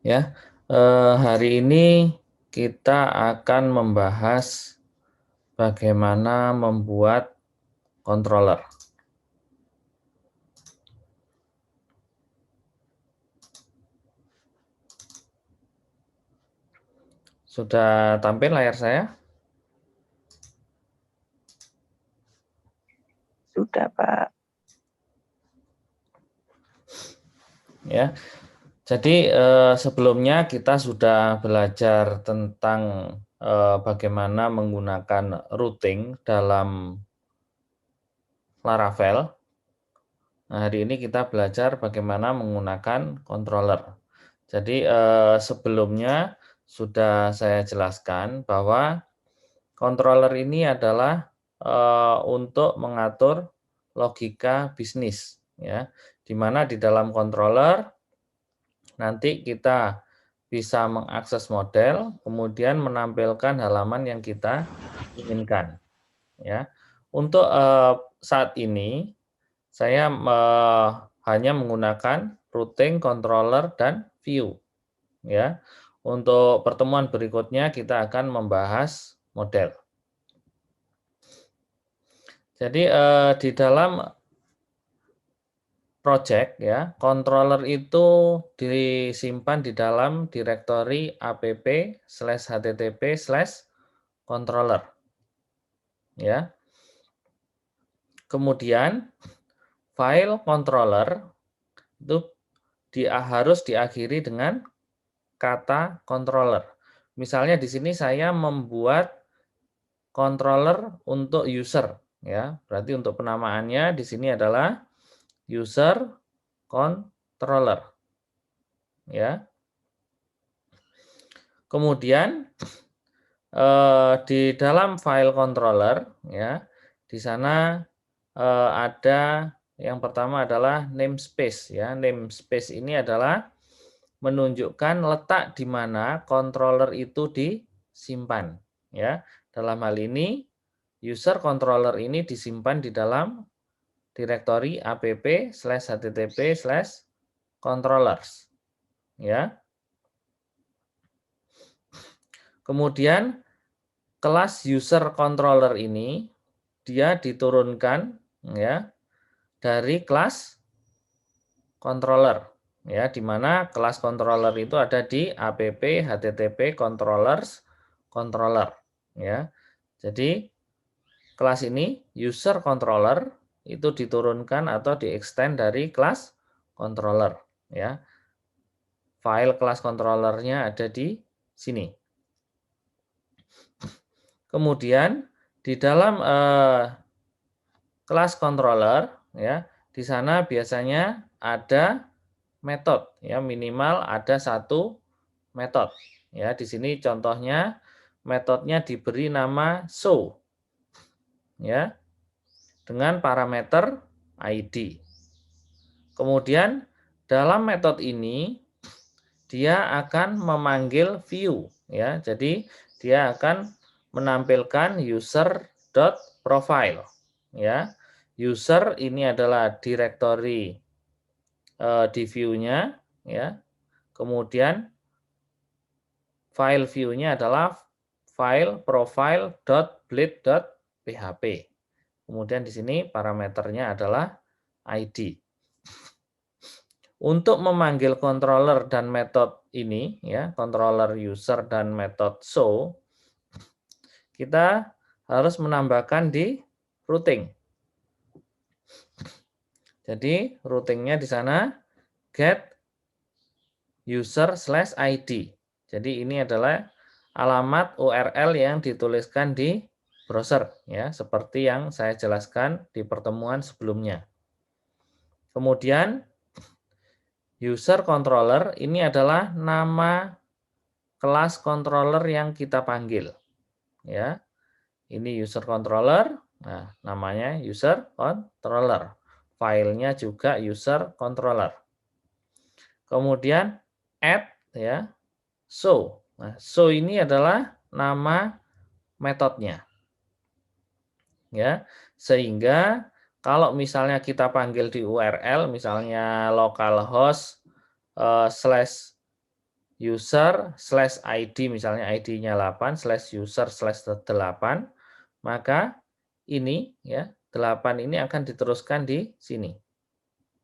Ya, hari ini kita akan membahas bagaimana membuat controller. Sudah tampil layar saya? Sudah, Pak. Ya. Jadi sebelumnya kita sudah belajar tentang bagaimana menggunakan routing dalam Laravel. Nah, hari ini kita belajar bagaimana menggunakan controller. Jadi sebelumnya sudah saya jelaskan bahwa controller ini adalah untuk mengatur logika bisnis, ya, di mana di dalam controller nanti kita bisa mengakses model, kemudian menampilkan halaman yang kita inginkan, ya. Untuk saat ini saya hanya menggunakan routing, controller, dan view, ya. Untuk pertemuan berikutnya kita akan membahas model. Jadi di dalam project, ya, controller itu disimpan di dalam direktori app/http/controller, ya. Kemudian file controller itu harus diakhiri dengan kata controller. Misalnya di sini saya membuat controller untuk user, ya. Berarti untuk penamaannya di sini adalah user controller, ya. Kemudian di dalam file controller, ya, di sana ada yang pertama adalah namespace, ya. Namespace ini adalah menunjukkan letak di mana controller itu disimpan, ya. Dalam hal ini user controller ini disimpan di dalam direktori app/http/controllers, ya. Kemudian kelas user controller ini dia diturunkan, ya, dari kelas controller, ya, di mana kelas controller itu ada di app/http controllers controller, ya. Jadi kelas ini user controller itu diturunkan atau di-extend dari kelas controller, ya. File kelas controllernya ada di sini. Kemudian di dalam kelas controller, ya, di sana biasanya ada metode, ya, minimal ada satu metode, ya. Di sini contohnya metodenya diberi nama show, ya, dengan parameter ID. Kemudian dalam metode ini dia akan memanggil view, ya. Jadi dia akan menampilkan user.profile, ya. User ini adalah direktori di view-nya, ya. Kemudian file view-nya adalah file profile.bleed.php. Kemudian di sini parameternya adalah ID. Untuk memanggil controller dan metode ini, ya, controller user dan metode show, kita harus menambahkan di routing. Jadi routingnya di sana get user/id. Jadi ini adalah alamat URL yang dituliskan di browser, ya, seperti yang saya jelaskan di pertemuan sebelumnya. Kemudian user controller ini adalah nama kelas controller yang kita panggil, ya. Ini user controller. Nah, namanya user controller. Filenya juga user controller. Kemudian add, ya, show. Nah, show ini adalah nama metodenya, ya. Sehingga kalau misalnya kita panggil di URL, misalnya localhost user/id, misalnya ID-nya 8 /user/8, maka ini ya 8 ini akan diteruskan di sini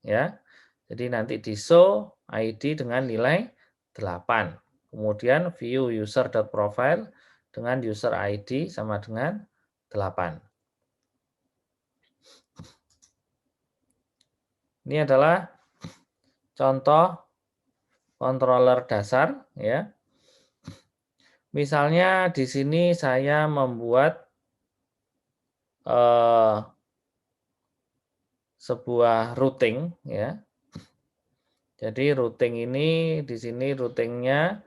ya. Jadi nanti di show ID dengan nilai 8. Kemudian view user.profile dengan user ID sama dengan 8. Ini adalah contoh controller dasar ya. Misalnya di sini saya membuat sebuah routing ya. Jadi routing ini di sini routingnya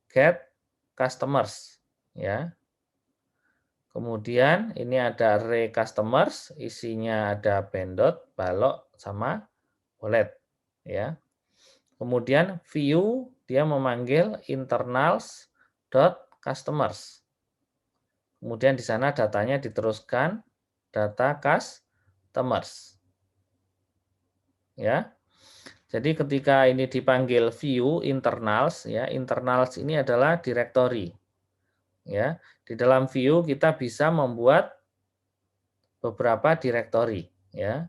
get customers ya. Kemudian ini ada array customers, isinya ada Bendot, Balok, sama Wallet ya. Kemudian view dia memanggil internals dot customers. Kemudian di sana datanya diteruskan data customers. Ya. Jadi ketika ini dipanggil view internals ya, internals ini adalah directory. Ya, di dalam view kita bisa membuat beberapa directory ya.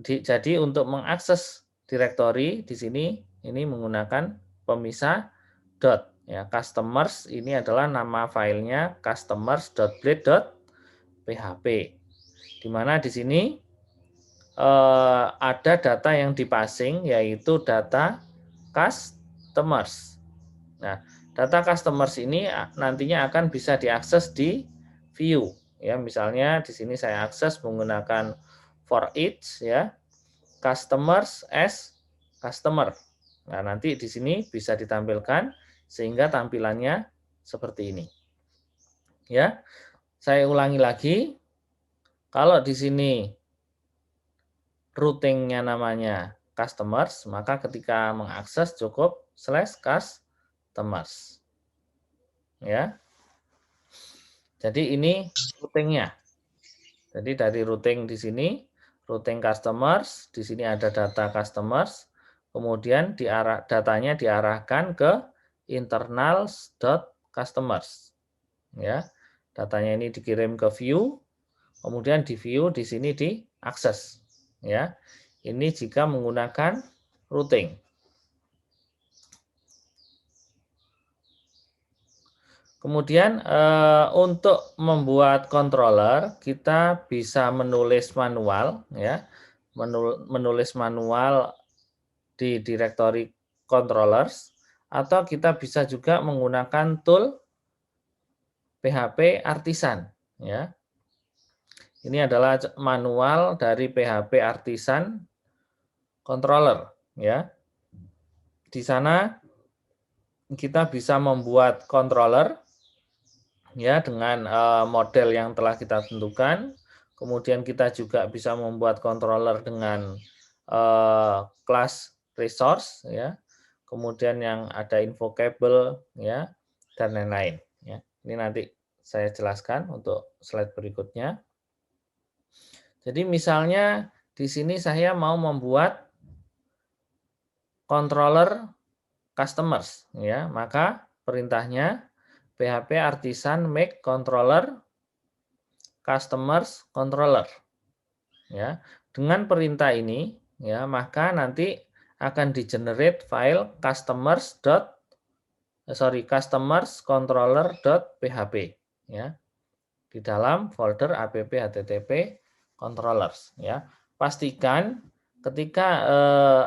Jadi untuk mengakses directory di sini ini menggunakan pemisah dot ya. Customers ini adalah nama filenya customers.blade.php. Di mana di sini ada data yang dipasing yaitu data customers. Nah, data customers ini nantinya akan bisa diakses di view ya. Misalnya di sini saya akses menggunakan for each ya, customers as customer. Nah, nanti di sini bisa ditampilkan sehingga tampilannya seperti ini. Ya. Saya ulangi lagi. Kalau di sini routingnya namanya customers, maka ketika mengakses cukup /customers. Ya. Jadi ini routingnya. Jadi dari routing di sini, routing customers, di sini ada data customers, kemudian datanya diarahkan ke internals.customers. Ya. Datanya ini dikirim ke view, kemudian di view di sini diakses. Ya. Ini jika menggunakan routing. Kemudian untuk membuat controller kita bisa menulis manual ya, menulis manual di directory controllers atau kita bisa juga menggunakan tool PHP Artisan ya. Ini adalah manual dari PHP Artisan controller ya. Di sana kita bisa membuat controller ya dengan model yang telah kita tentukan. Kemudian kita juga bisa membuat controller dengan kelas resource ya. Kemudian yang ada invocable ya dan lain-lain ya. Ini nanti saya jelaskan untuk slide berikutnya. Jadi misalnya di sini saya mau membuat controller customers ya, maka perintahnya PHP Artisan make controller customers controller. Ya, dengan perintah ini ya, maka nanti akan di-generate file customers controller.php ya di dalam folder app http controllers ya. Pastikan ketika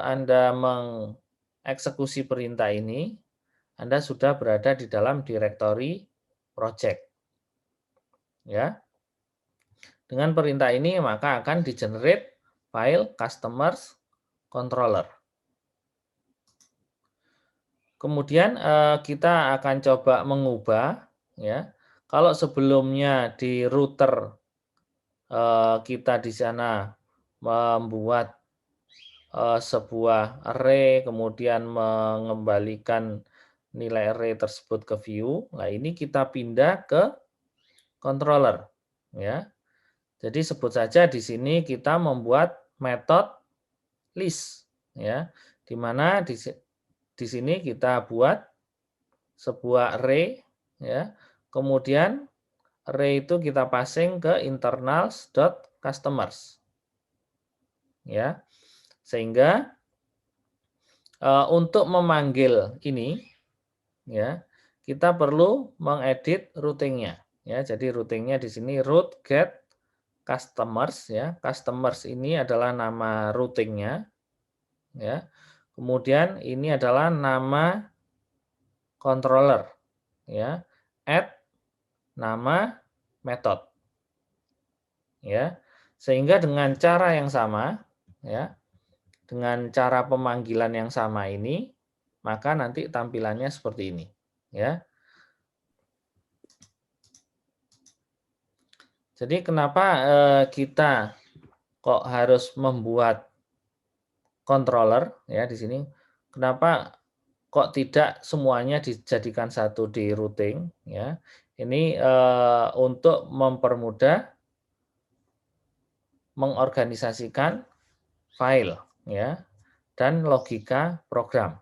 Anda mengeksekusi perintah ini Anda sudah berada di dalam directory project. Ya. Dengan perintah ini maka akan di-generate file customers controller. Kemudian kita akan coba mengubah ya. Kalau sebelumnya di router kita di sana membuat sebuah array kemudian mengembalikan nilai array tersebut ke view. Nah, ini kita pindah ke controller ya. Jadi sebut saja di sini kita membuat metode list ya, di mana di sini kita buat sebuah array ya. Kemudian array itu kita passing ke internals.customers ya. Sehingga untuk memanggil ini ya, kita perlu mengedit routingnya ya. Jadi routingnya di sini route get customers ya. Customers ini adalah nama routingnya ya. Kemudian ini adalah nama controller ya. Add nama method ya. Sehingga dengan cara yang sama ya, dengan cara pemanggilan yang sama ini, maka nanti tampilannya seperti ini ya. Jadi kenapa kita kok harus membuat controller ya di sini? Kenapa kok tidak semuanya dijadikan satu di routing ya? Ini untuk mempermudah mengorganisasikan file ya dan logika program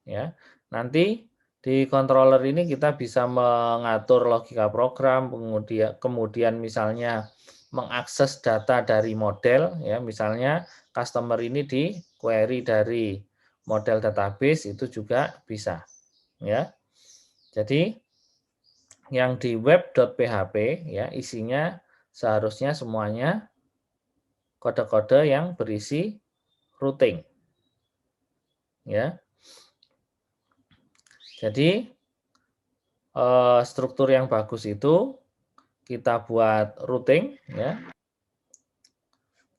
ya. Nanti di controller ini kita bisa mengatur logika program, kemudian misalnya mengakses data dari model ya, misalnya customer ini di query dari model database itu juga bisa ya. Jadi yang di web.php ya isinya seharusnya semuanya kode-kode yang berisi routing ya. Jadi struktur yang bagus itu kita buat routing ya.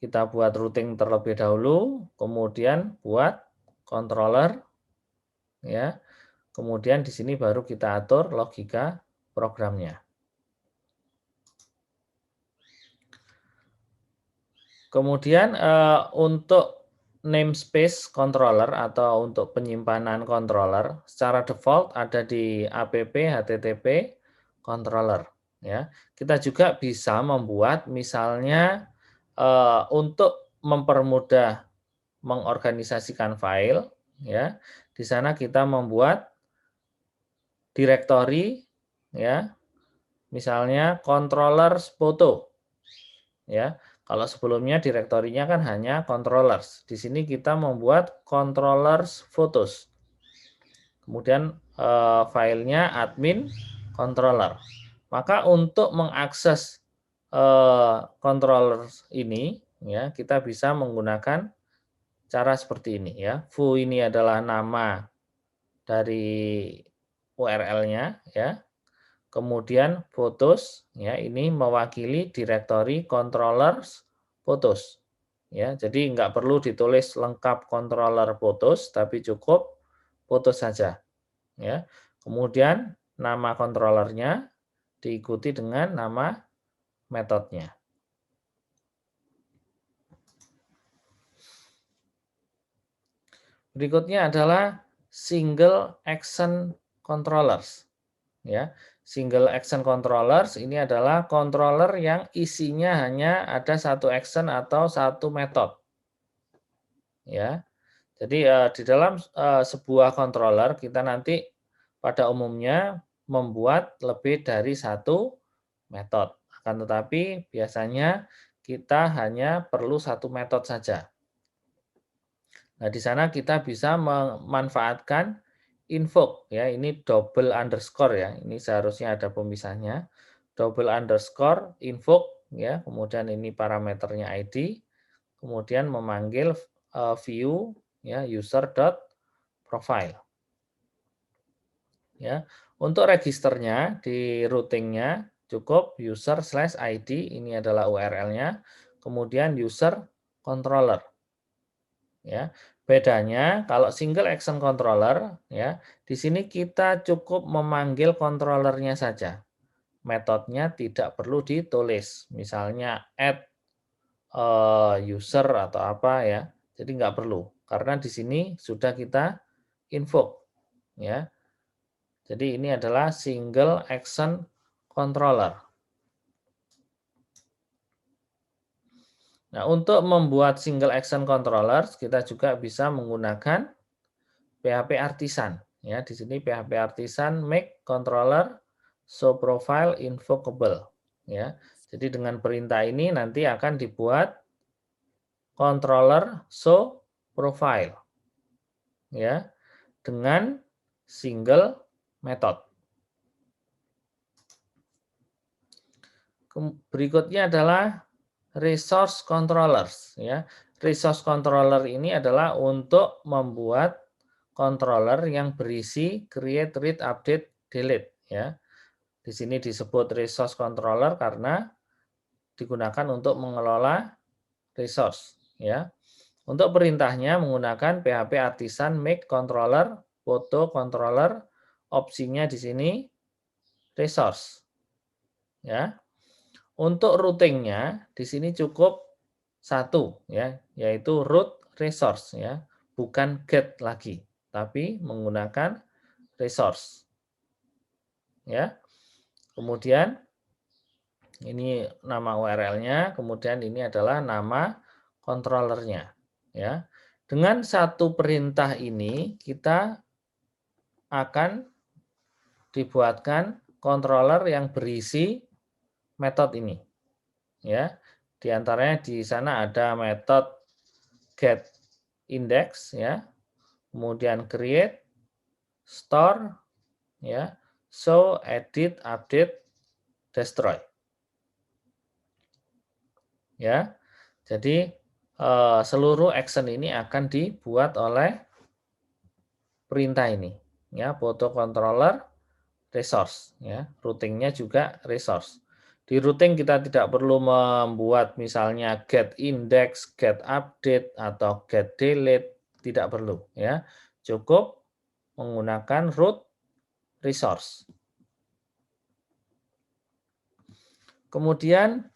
Kita buat routing terlebih dahulu, kemudian buat controller ya. Kemudian di sini baru kita atur logika programnya. Kemudian untuk namespace controller atau untuk penyimpanan controller secara default ada di app http controller ya. Kita juga bisa membuat misalnya untuk mempermudah mengorganisasikan file ya. Di sana kita membuat directory ya. Misalnya controllers photo ya. Kalau sebelumnya direktorinya kan hanya controllers. Di sini kita membuat controllers photos. Kemudian filenya admin controller. Maka untuk mengakses controllers ini ya, kita bisa menggunakan cara seperti ini ya. Foo ini adalah nama dari URL-nya ya. Kemudian photos ya ini mewakili directory controllers photos ya. Jadi nggak perlu ditulis lengkap controller photos tapi cukup photos saja ya. Kemudian nama controllernya diikuti dengan nama metodenya. Berikutnya adalah single action controllers ya. Single action controllers ini adalah controller yang isinya hanya ada satu action atau satu metode. Ya. Jadi di dalam sebuah controller kita nanti pada umumnya membuat lebih dari satu metode. Akan tetapi biasanya kita hanya perlu satu metode saja. Nah, di sana kita bisa memanfaatkan invoke ya, ini double underscore ya. Ini seharusnya ada pemisahnya. Double underscore invoke ya, kemudian ini parameternya ID, kemudian memanggil view ya user.profile. Ya. Untuk registernya di routingnya cukup user/id, ini adalah URL-nya, kemudian user controller. Ya. Bedanya kalau single action controller ya, di sini kita cukup memanggil controllernya saja. Metodenya tidak perlu ditulis. Misalnya add user atau apa ya. Jadi nggak perlu karena di sini sudah kita invoke ya. Jadi ini adalah single action controller. Nah, untuk membuat single action controller kita juga bisa menggunakan PHP artisan. Ya, di sini PHP artisan make controller show profile invocable. Ya, jadi dengan perintah ini nanti akan dibuat controller show profile. Ya, dengan single method. Berikutnya adalah resource controllers. Ya, resource controller ini adalah untuk membuat controller yang berisi create, read, update, delete. Ya, di sini disebut resource controller karena digunakan untuk mengelola resource. Ya, untuk perintahnya menggunakan PHP artisan make controller, photo controller, opsinya di sini resource. Ya, untuk routingnya di sini cukup satu, ya, yaitu root resource, ya, bukan get lagi, tapi menggunakan resource. Ya, kemudian ini nama URL-nya, kemudian ini adalah nama controllernya. Ya, dengan satu perintah ini kita akan dibuatkan controller yang berisi metode ini. Ya, di antaranya di sana ada metode get index, ya, kemudian create, store, ya, show, edit, update, destroy. Ya, jadi seluruh action ini akan dibuat oleh perintah ini. Ya, photo controller resource. Ya, routingnya juga resource. Di routing kita tidak perlu membuat misalnya get index, get update, atau get delete, tidak perlu. Ya, cukup menggunakan root resource. Kemudian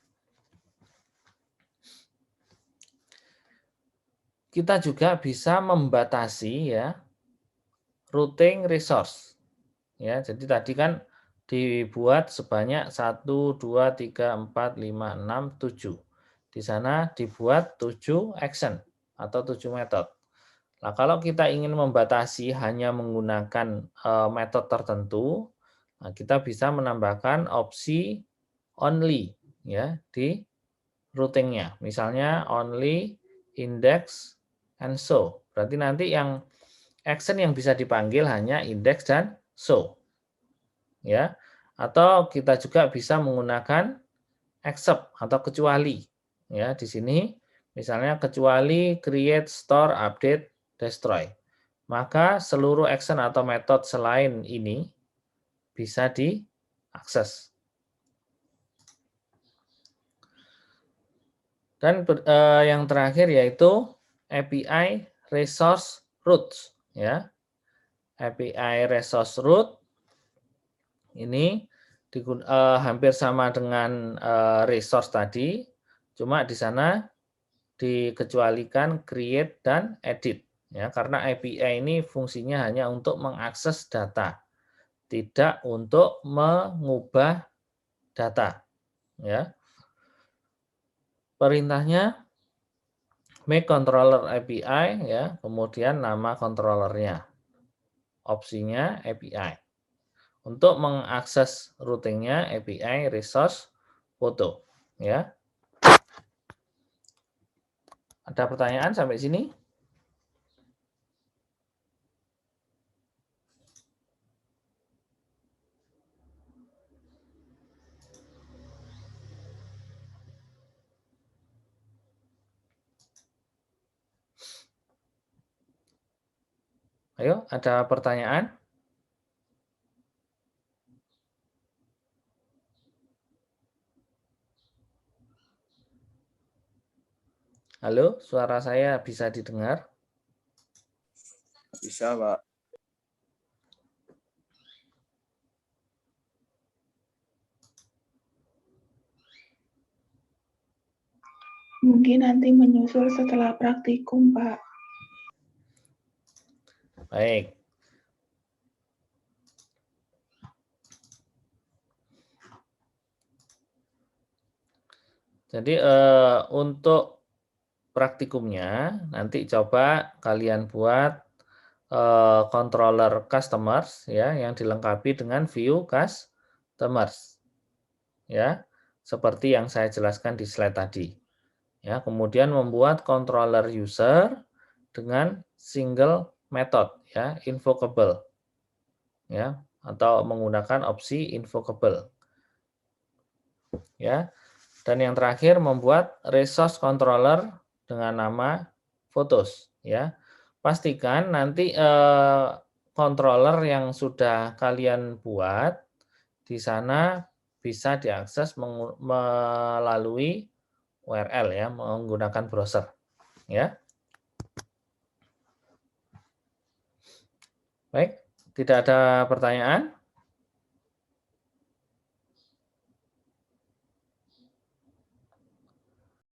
kita juga bisa membatasi, ya, routing resource. Ya, jadi tadi kan dibuat sebanyak 1, 2, 3, 4, 5, 6, 7. Di sana dibuat 7 action atau 7 metode. Nah, kalau kita ingin membatasi hanya menggunakan metode tertentu, nah kita bisa menambahkan opsi only, ya, di routingnya. Misalnya only index and show. Berarti nanti yang action yang bisa dipanggil hanya index dan show. Ya. Atau kita juga bisa menggunakan except atau kecuali. Ya, di sini misalnya kecuali create, store, update, destroy. Maka seluruh action atau metode selain ini bisa diakses. Dan yang terakhir yaitu API resource routes, ya. API resource route ini hampir sama dengan resource tadi, cuma di sana dikecualikan create dan edit, ya, karena API ini fungsinya hanya untuk mengakses data, tidak untuk mengubah data, ya. Perintahnya make controller API, ya, kemudian nama controllernya, opsinya API. Untuk mengakses routingnya API resource photo, ya. Ada pertanyaan sampai sini? Ayo, ada pertanyaan? Halo, suara saya bisa didengar? Bisa, Pak. Mungkin nanti menyusul setelah praktikum, Pak. Baik. Jadi untuk praktikumnya nanti coba kalian buat controller customers ya yang dilengkapi dengan view customers ya seperti yang saya jelaskan di slide tadi ya. Kemudian membuat controller user dengan single method ya, invocable ya, atau menggunakan opsi invocable ya. Dan yang terakhir membuat resource controller dengan nama photos ya. Pastikan nanti controller yang sudah kalian buat di sana bisa diakses melalui URL ya, menggunakan browser ya. Baik, tidak ada pertanyaan?